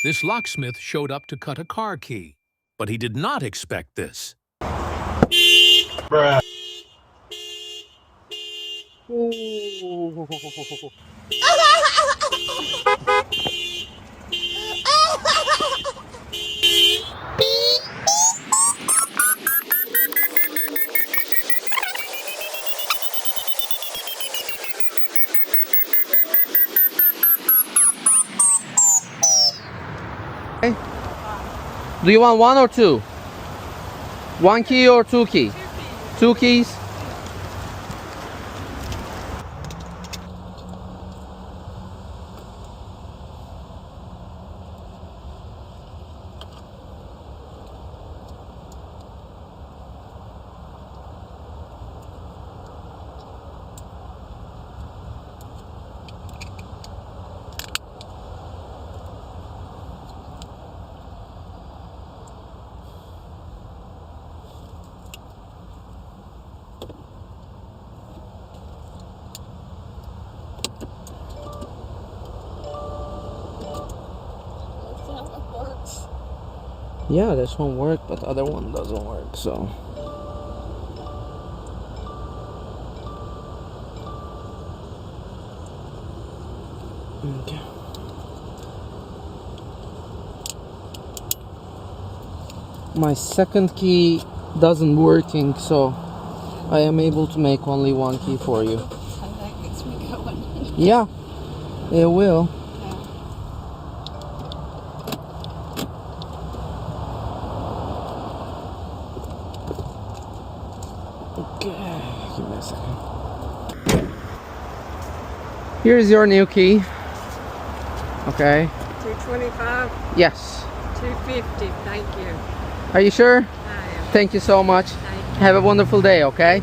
This locksmith showed up to cut a car key, but he did not expect this. Bruh. Do you want one or two? One key or two key? Two keys. Yeah, this one worked, but the other one doesn't work, so. Okay. My second key doesn't working, so I am able to make only one key for you. And that gets me going. Yeah, it will. Okay, give me a second. Here's your new key. Okay. 225, Yes. 250. Thank you. Are you sure? I am. Thank you so much. Thank you. Have a wonderful day, okay?